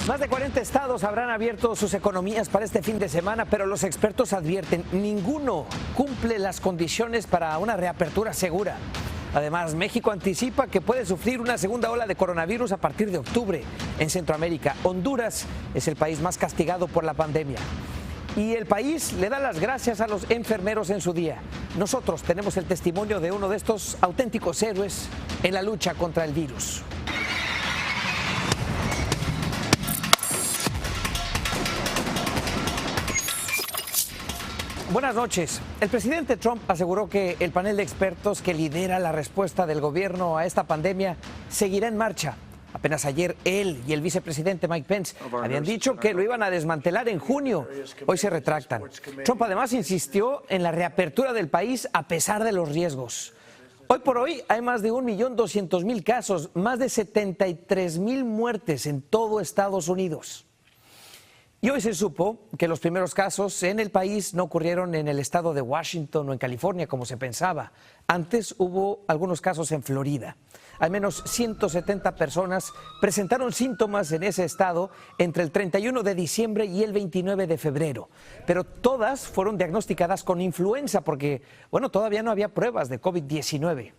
Más de 40 estados habrán abierto sus economías para este fin de semana, pero los expertos advierten, ninguno cumple las condiciones para una reapertura segura. Además, México anticipa que puede sufrir una segunda ola de coronavirus a partir de octubre. En Centroamérica, Honduras es el país más castigado por la pandemia. Y el país le da las gracias a los enfermeros en su día. Nosotros tenemos el testimonio de uno de estos auténticos héroes en la lucha contra el virus. Buenas noches. El presidente Trump aseguró que el panel de expertos que lidera la respuesta del gobierno a esta pandemia seguirá en marcha. Apenas ayer él y el vicepresidente Mike Pence habían dicho que lo iban a desmantelar en junio. Hoy se retractan. Trump además insistió en la reapertura del país a pesar de los riesgos. Hoy por hoy hay más de 1.200.000 casos, más de 73.000 muertes en todo Estados Unidos. Y hoy se supo que los primeros casos en el país no ocurrieron en el estado de Washington o en California como se pensaba. Antes hubo algunos casos en Florida. Al menos 170 personas presentaron síntomas en ese estado entre el 31 de diciembre y el 29 de febrero. Pero todas fueron diagnosticadas con influenza porque, todavía no había pruebas de COVID-19.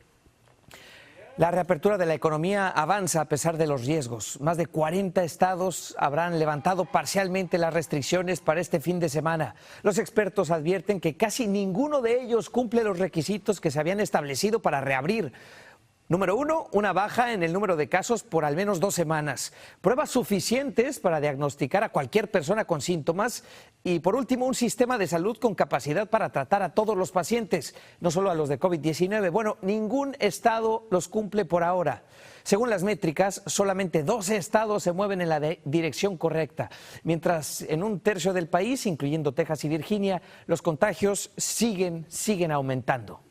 La reapertura de la economía avanza a pesar de los riesgos. Más de 40 estados habrán levantado parcialmente las restricciones para este fin de semana. Los expertos advierten que casi ninguno de ellos cumple los requisitos que se habían establecido para reabrir. Número 1, una baja en el número de casos por al menos 2 semanas. Pruebas suficientes para diagnosticar a cualquier persona con síntomas. Y por último, un sistema de salud con capacidad para tratar a todos los pacientes, no solo a los de COVID-19. Ningún estado los cumple por ahora. Según las métricas, solamente 12 estados se mueven en la dirección correcta. Mientras en un tercio del país, incluyendo Texas y Virginia, los contagios siguen aumentando.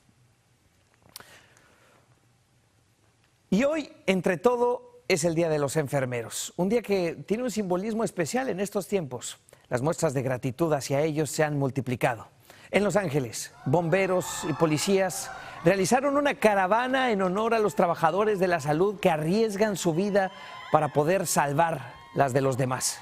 Y hoy, entre todo, es el Día de los Enfermeros, un día que tiene un simbolismo especial en estos tiempos. Las muestras de gratitud hacia ellos se han multiplicado. En Los Ángeles, bomberos y policías realizaron una caravana en honor a los trabajadores de la salud que arriesgan su vida para poder salvar las de los demás.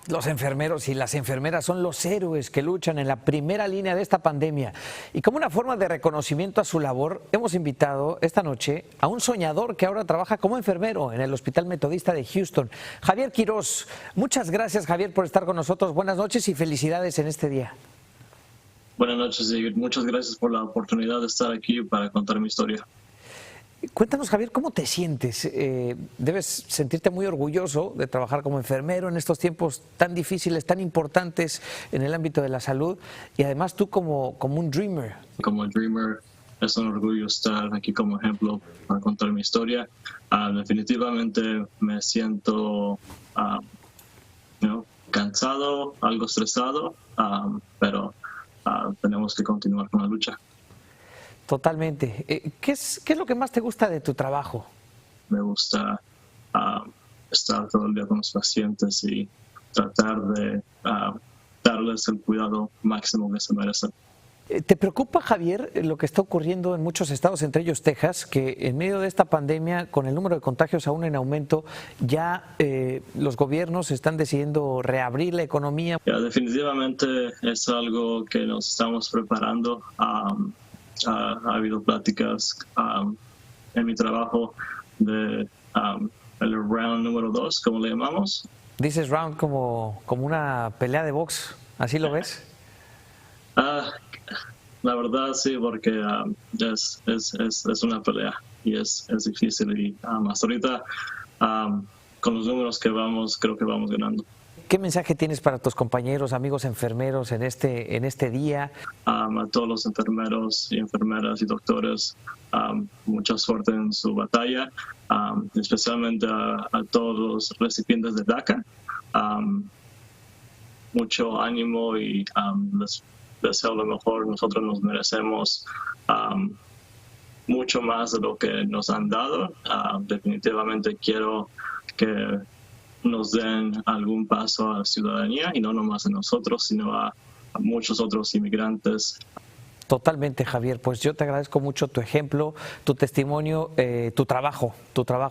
Los enfermeros y las enfermeras son los héroes que luchan en la primera línea de esta pandemia. Y como una forma de reconocimiento a su labor, hemos invitado esta noche a un soñador que ahora trabaja como enfermero en el Hospital Metodista de Houston, Javier Quiroz. Muchas gracias, Javier, por estar con nosotros. Buenas noches y felicidades en este día. Buenas noches y muchas gracias por la oportunidad de estar aquí para contar mi historia. Cuéntanos, Javier, ¿cómo te sientes? Debes sentirte muy orgulloso de trabajar como enfermero en estos tiempos tan difíciles, tan importantes en el ámbito de la salud, y además tú como un dreamer. Como dreamer es un orgullo estar aquí como ejemplo para contar mi historia. Definitivamente me siento cansado, algo estresado, pero tenemos que continuar con la lucha. Totalmente. ¿Qué es lo que más te gusta de tu trabajo? Me gusta estar todo el día con los pacientes y tratar de darles el cuidado máximo que se merecen. ¿Te preocupa, Javier, lo que está ocurriendo en muchos estados, entre ellos Texas, que en medio de esta pandemia, con el número de contagios aún en aumento, ya los gobiernos están decidiendo reabrir la economía? Definitivamente es algo que nos estamos preparando. Ha habido pláticas en mi trabajo de el round número 2, como le llamamos. Dices round como una pelea de box, ¿así lo ves? La verdad sí, porque es una pelea y es difícil y hasta ahorita con los números que vamos, creo que vamos ganando. ¿Qué mensaje tienes para tus compañeros, amigos enfermeros en este día? A todos los enfermeros y enfermeras y doctores, mucha suerte en su batalla, especialmente a todos los recipientes de DACA. Mucho ánimo y les deseo lo mejor. Nosotros nos merecemos mucho más de lo que nos han dado. Definitivamente quiero que nos den algún paso a la ciudadanía y no nomás a nosotros, sino a muchos otros inmigrantes. Totalmente, Javier. Pues yo te agradezco mucho tu ejemplo, tu testimonio, tu trabajo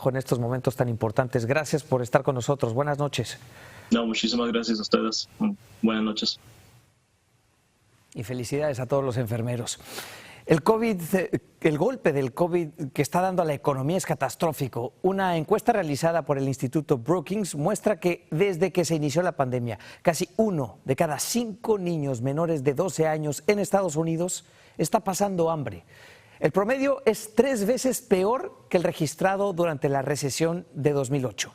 en estos momentos tan importantes. Gracias por estar con nosotros. Buenas noches. No, muchísimas gracias a ustedes. Buenas noches. Y felicidades a todos los enfermeros. El golpe del COVID que está dando a la economía es catastrófico. Una encuesta realizada por el Instituto Brookings muestra que desde que se inició la pandemia, casi 1 de cada 5 niños menores de 12 años en Estados Unidos está pasando hambre. El promedio es 3 veces peor que el registrado durante la recesión de 2008.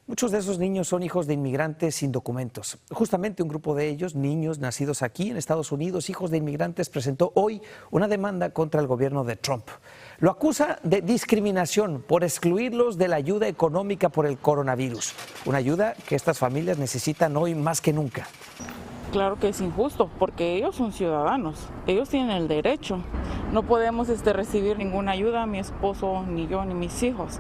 Muchos de esos niños son hijos de inmigrantes sin documentos. Justamente un grupo de ellos, niños nacidos aquí en Estados Unidos, hijos de inmigrantes, presentó hoy una demanda contra el gobierno de Trump. Lo acusa de discriminación por excluirlos de la ayuda económica por el coronavirus, una ayuda que estas familias necesitan hoy más que nunca. Claro que es injusto, porque ellos son ciudadanos, ellos tienen el derecho. No podemos recibir ninguna ayuda, mi esposo, ni yo, ni mis hijos.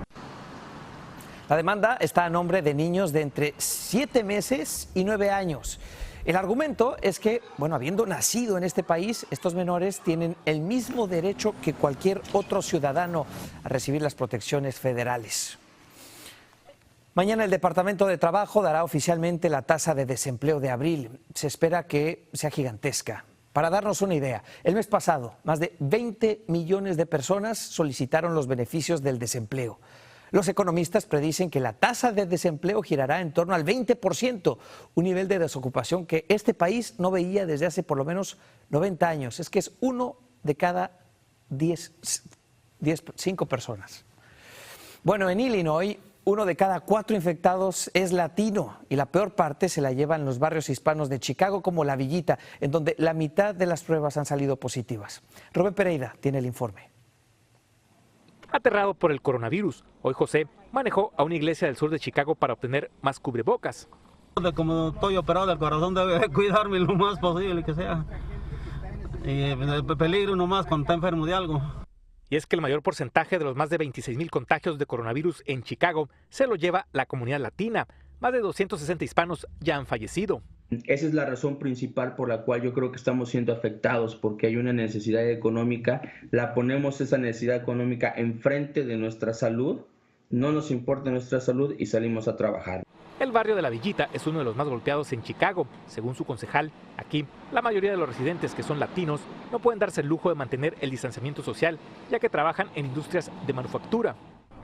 La demanda está a nombre de niños de entre 7 meses y 9 años. El argumento es que, habiendo nacido en este país, estos menores tienen el mismo derecho que cualquier otro ciudadano a recibir las protecciones federales. Mañana el Departamento de Trabajo dará oficialmente la tasa de desempleo de abril. Se espera que sea gigantesca. Para darnos una idea, el mes pasado, más de 20 millones de personas solicitaron los beneficios del desempleo. Los economistas predicen que la tasa de desempleo girará en torno al 20%, un nivel de desocupación que este país no veía desde hace por lo menos 90 años. Es que es 1 de cada 5 personas. En Illinois, 1 de cada 4 infectados es latino y la peor parte se la llevan los barrios hispanos de Chicago como La Villita, en donde la mitad de las pruebas han salido positivas. Rubén Pereira tiene el informe. Aterrado por el coronavirus, hoy José manejó a una iglesia del sur de Chicago para obtener más cubrebocas. Como estoy operado del corazón, debe cuidarme lo más posible que sea. Y peligro nomás cuando está enfermo de algo. Y es que el mayor porcentaje de los más de 26,000 contagios de coronavirus en Chicago se lo lleva la comunidad latina. Más de 260 hispanos ya han fallecido. Esa es la razón principal por la cual yo creo que estamos siendo afectados, porque hay una necesidad económica, la ponemos esa necesidad económica enfrente de nuestra salud, no nos importa nuestra salud y salimos a trabajar. El barrio de La Villita es uno de los más golpeados en Chicago. Según su concejal, aquí la mayoría de los residentes que son latinos no pueden darse el lujo de mantener el distanciamiento social, ya que trabajan en industrias de manufactura.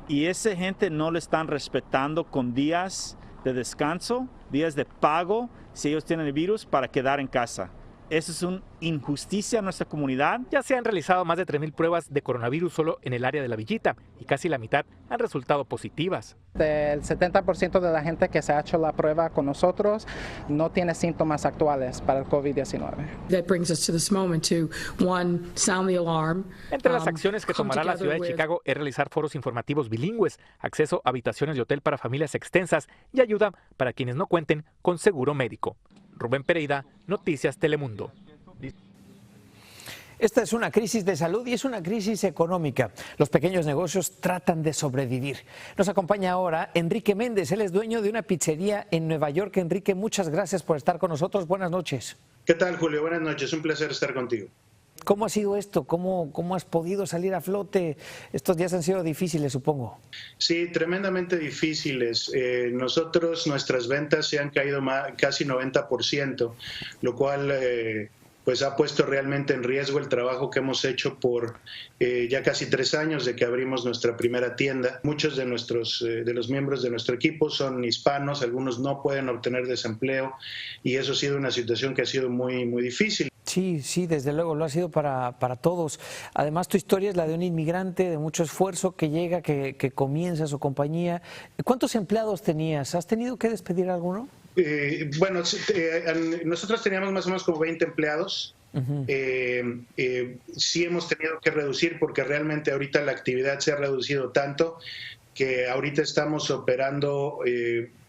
Y esa gente no le están respetando con días de descanso, días de pago, si ellos tienen el virus, para quedar en casa. Eso es una injusticia en nuestra comunidad. Ya se han realizado más de 3,000 pruebas de coronavirus solo en el área de La Villita y casi la mitad han resultado positivas. El 70% de la gente que se ha hecho la prueba con nosotros no tiene síntomas actuales para el COVID-19. Entre las acciones que tomará la ciudad de Chicago es realizar foros informativos bilingües, acceso a habitaciones de hotel para familias extensas y ayuda para quienes no cuenten con seguro médico. Rubén Pereira, Noticias Telemundo. Esta es una crisis de salud y es una crisis económica. Los pequeños negocios tratan de sobrevivir. Nos acompaña ahora Enrique Méndez. Él es dueño de una pizzería en Nueva York. Enrique, muchas gracias por estar con nosotros. Buenas noches. ¿Qué tal, Julio? Buenas noches. Un placer estar contigo. ¿Cómo ha sido esto? ¿Cómo has podido salir a flote? Estos días han sido difíciles, supongo. Sí, tremendamente difíciles. Nuestras ventas se han caído casi 90%, lo cual pues ha puesto realmente en riesgo el trabajo que hemos hecho por ya casi 3 años de que abrimos nuestra primera tienda. Muchos de los miembros de nuestro equipo son hispanos, algunos no pueden obtener desempleo y eso ha sido una situación que ha sido muy, muy difícil. Sí, desde luego, lo ha sido para todos. Además, tu historia es la de un inmigrante de mucho esfuerzo que llega, que comienza su compañía. ¿Cuántos empleados tenías? ¿Has tenido que despedir a alguno? Nosotros teníamos más o menos como 20 empleados. Sí hemos tenido que reducir porque realmente ahorita la actividad se ha reducido tanto que ahorita estamos operando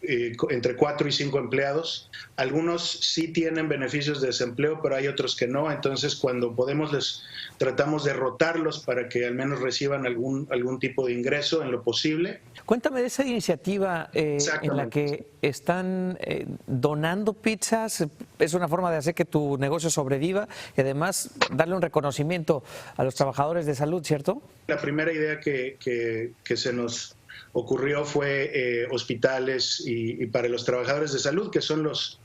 entre 4 y 5 empleados. Algunos sí tienen beneficios de desempleo, pero hay otros que no. Entonces, cuando podemos, les tratamos de rotarlos para que al menos reciban algún tipo de ingreso en lo posible. Cuéntame de esa iniciativa en la que están donando pizzas. Es una forma de hacer que tu negocio sobreviva y además darle un reconocimiento a los trabajadores de salud, ¿cierto? La primera idea que se nos ocurrió fue hospitales y para los trabajadores de salud, que son los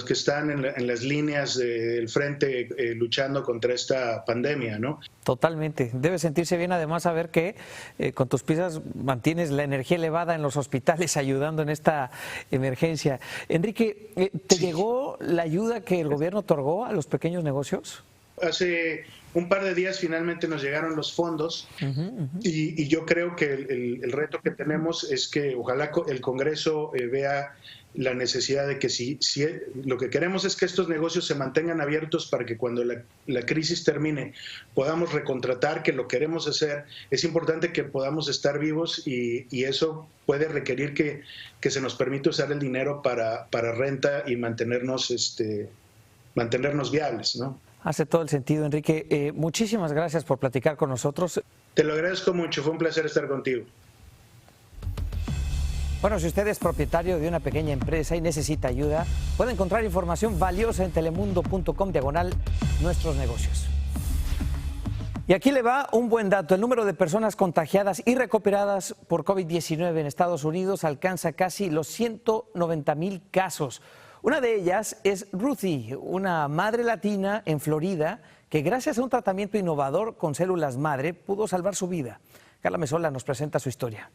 que están en las líneas del frente luchando contra esta pandemia, ¿no? Totalmente. Debe sentirse bien además saber que con tus pizzas mantienes la energía elevada en los hospitales ayudando en esta emergencia. Enrique, ¿te llegó la ayuda que el gobierno otorgó a los pequeños negocios? Hace un par de días finalmente nos llegaron los fondos y yo creo que el reto que tenemos es que ojalá el Congreso vea la necesidad de que si lo que queremos es que estos negocios se mantengan abiertos para que cuando la crisis termine podamos recontratar, que lo queremos hacer. Es importante que podamos estar vivos y eso puede requerir que se nos permita usar el dinero para renta y mantenernos viables, ¿no? Hace todo el sentido, Enrique. Muchísimas gracias por platicar con nosotros. Te lo agradezco mucho, fue un placer estar contigo. Bueno, si usted es propietario de una pequeña empresa y necesita ayuda, puede encontrar información valiosa en telemundo.com/nuestros negocios. Y aquí le va un buen dato. El número de personas contagiadas y recuperadas por COVID-19 en Estados Unidos alcanza casi los 190,000 casos. Una de ellas es Ruthie, una madre latina en Florida que gracias a un tratamiento innovador con células madre pudo salvar su vida. Carla Mesola nos presenta su historia.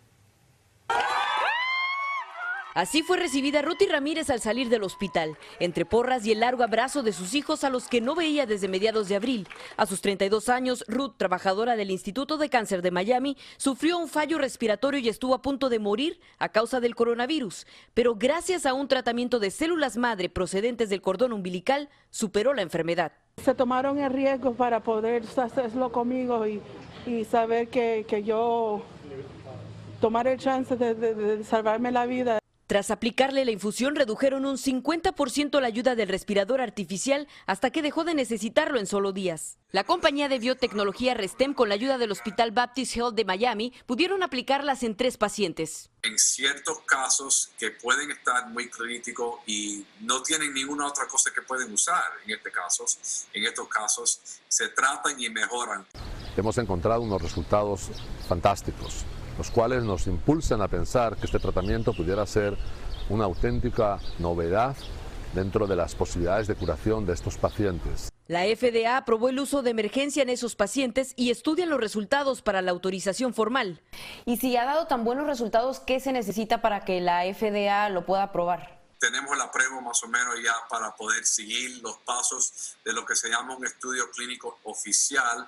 Así fue recibida Ruthie Ramírez al salir del hospital, entre porras y el largo abrazo de sus hijos a los que no veía desde mediados de abril. A sus 32 años, Ruth, trabajadora del Instituto de Cáncer de Miami, sufrió un fallo respiratorio y estuvo a punto de morir a causa del coronavirus. Pero gracias a un tratamiento de células madre procedentes del cordón umbilical, superó la enfermedad. Se tomaron el riesgo para poder hacerlo conmigo y saber que yo tomar el chance de salvarme la vida. Tras aplicarle la infusión, redujeron un 50% la ayuda del respirador artificial hasta que dejó de necesitarlo en solo días. La compañía de biotecnología Restem, con la ayuda del Hospital Baptist Health de Miami, pudieron aplicarlas en 3 pacientes. En ciertos casos que pueden estar muy críticos y no tienen ninguna otra cosa que pueden usar en estos casos, se tratan y mejoran. Hemos encontrado unos resultados fantásticos, los cuales nos impulsan a pensar que este tratamiento pudiera ser una auténtica novedad dentro de las posibilidades de curación de estos pacientes. La FDA aprobó el uso de emergencia en esos pacientes y estudian los resultados para la autorización formal. Y si ha dado tan buenos resultados, ¿qué se necesita para que la FDA lo pueda aprobar? Tenemos la prueba más o menos ya para poder seguir los pasos de lo que se llama un estudio clínico oficial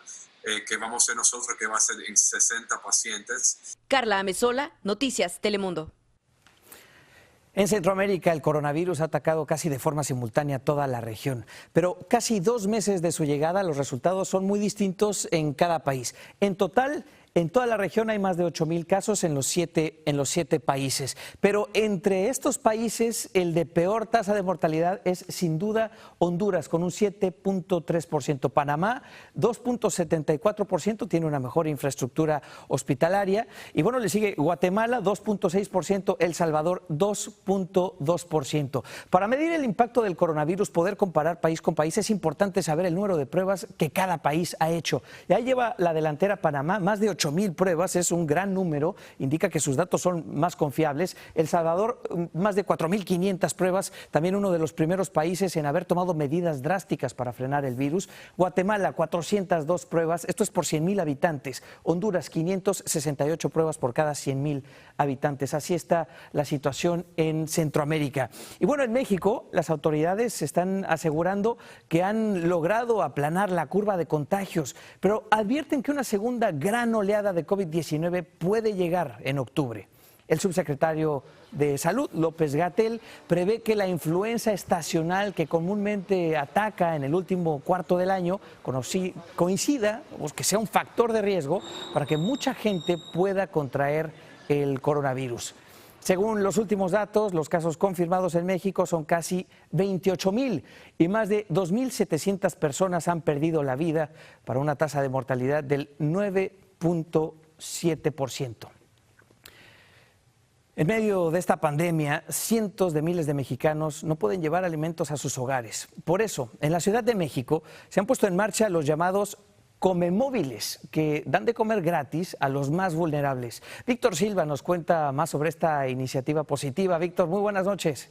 que vamos a hacer nosotros, que va a ser en 60 pacientes. Carla Mesola, Noticias Telemundo. En Centroamérica, el coronavirus ha atacado casi de forma simultánea toda la región, pero casi 2 meses de su llegada, los resultados son muy distintos en cada país. En total, en toda la región hay más de 8,000 casos en los 7 países. Pero entre estos países, el de peor tasa de mortalidad es sin duda Honduras, con un 7.3%. Panamá, 2.74%, tiene una mejor infraestructura hospitalaria. Y bueno, le sigue Guatemala, 2.6%, El Salvador, 2.2%. Para medir el impacto del coronavirus, poder comparar país con país, es importante saber el número de pruebas que cada país ha hecho. Y ahí lleva la delantera Panamá, más de 8,000 pruebas, es un gran número, indica que sus datos son más confiables. El Salvador, más de 4,500 pruebas, también uno de los primeros países en haber tomado medidas drásticas para frenar el virus. Guatemala, 402 pruebas, esto es por 100,000 habitantes. Honduras, 568 pruebas por cada 100,000 habitantes. Así está la situación en Centroamérica. Y bueno, en México, las autoridades están asegurando que han logrado aplanar la curva de contagios, pero advierten que una segunda gran oleada de COVID-19 puede llegar en octubre. El subsecretario de Salud, López-Gatell, prevé que la influenza estacional que comúnmente ataca en el último cuarto del año coincida o que sea un factor de riesgo para que mucha gente pueda contraer el coronavirus. Según los últimos datos, los casos confirmados en México son casi 28,000 y más de 2,700 personas han perdido la vida, para una tasa de mortalidad del 9.7%. En medio de esta pandemia, cientos de miles de mexicanos no pueden llevar alimentos a sus hogares. Por eso, en la Ciudad de México se han puesto en marcha los llamados Comemóviles, que dan de comer gratis a los más vulnerables. Víctor Silva nos cuenta más sobre esta iniciativa positiva. Víctor, muy buenas noches.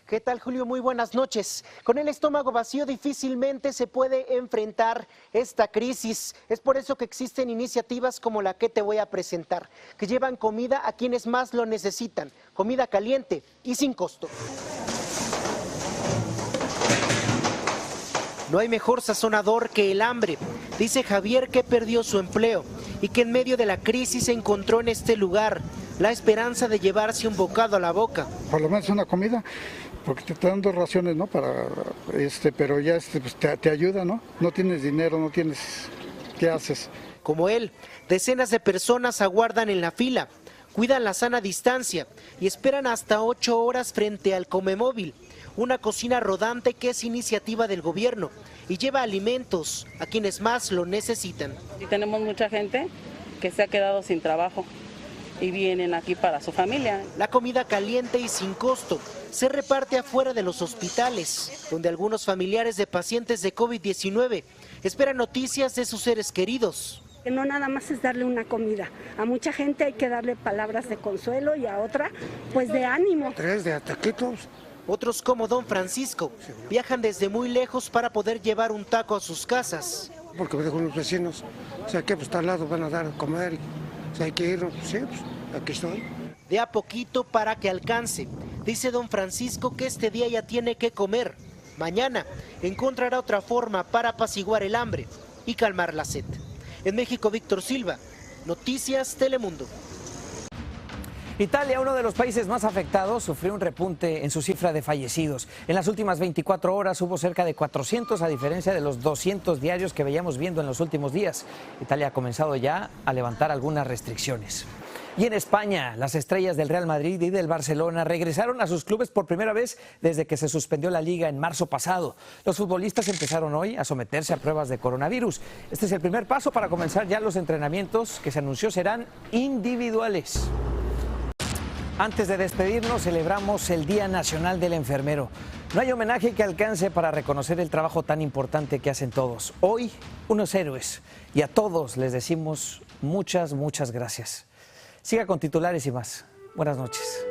¿Qué tal, Julio? Muy buenas noches. Con el estómago vacío difícilmente se puede enfrentar esta crisis. Es por eso que existen iniciativas como la que te voy a presentar, que llevan comida a quienes más lo necesitan, comida caliente y sin costo. No hay mejor sazonador que el hambre, dice Javier, que perdió su empleo y que en medio de la crisis encontró en este lugar la esperanza de llevarse un bocado a la boca. Por lo menos una comida, porque te están dando raciones, ¿no? Pero ya pues te ayuda, ¿no? No tienes dinero, no tienes, ¿qué haces? Como él, decenas de personas aguardan en la fila, cuidan la sana distancia y esperan hasta 8 horas frente al Comemóvil, una cocina rodante que es iniciativa del gobierno y lleva alimentos a quienes más lo necesitan. Y tenemos mucha gente que se ha quedado sin trabajo y vienen aquí para su familia. La comida caliente y sin costo se reparte afuera de los hospitales, donde algunos familiares de pacientes de COVID-19 esperan noticias de sus seres queridos. No nada más es darle una comida, a mucha gente hay que darle palabras de consuelo y a otra pues de ánimo. 3 de taquitos. Otros, como don Francisco, viajan desde muy lejos para poder llevar un taco a sus casas. Porque me dejo unos vecinos, o sea que pues está al lado, van a dar a comer, o sea hay que ir, sí, pues aquí estoy. De a poquito para que alcance, dice don Francisco que este día ya tiene que comer. Mañana encontrará otra forma para apaciguar el hambre y calmar la sed. En México, Víctor Silva, Noticias Telemundo. Italia, uno de los países más afectados, sufrió un repunte en su cifra de fallecidos. En las últimas 24 horas hubo cerca de 400, a diferencia de los 200 diarios que veíamos viendo en los últimos días. Italia ha comenzado ya a levantar algunas restricciones. Y en España, las estrellas del Real Madrid y del Barcelona regresaron a sus clubes por primera vez desde que se suspendió la liga en marzo pasado. Los futbolistas empezaron hoy a someterse a pruebas de coronavirus. Este es el primer paso para comenzar ya los entrenamientos, que se anunció serán individuales. Antes de despedirnos, celebramos el Día Nacional del Enfermero. No hay homenaje que alcance para reconocer el trabajo tan importante que hacen todos. Hoy, unos héroes. Y a todos les decimos muchas gracias. Siga con titulares y más. Buenas noches.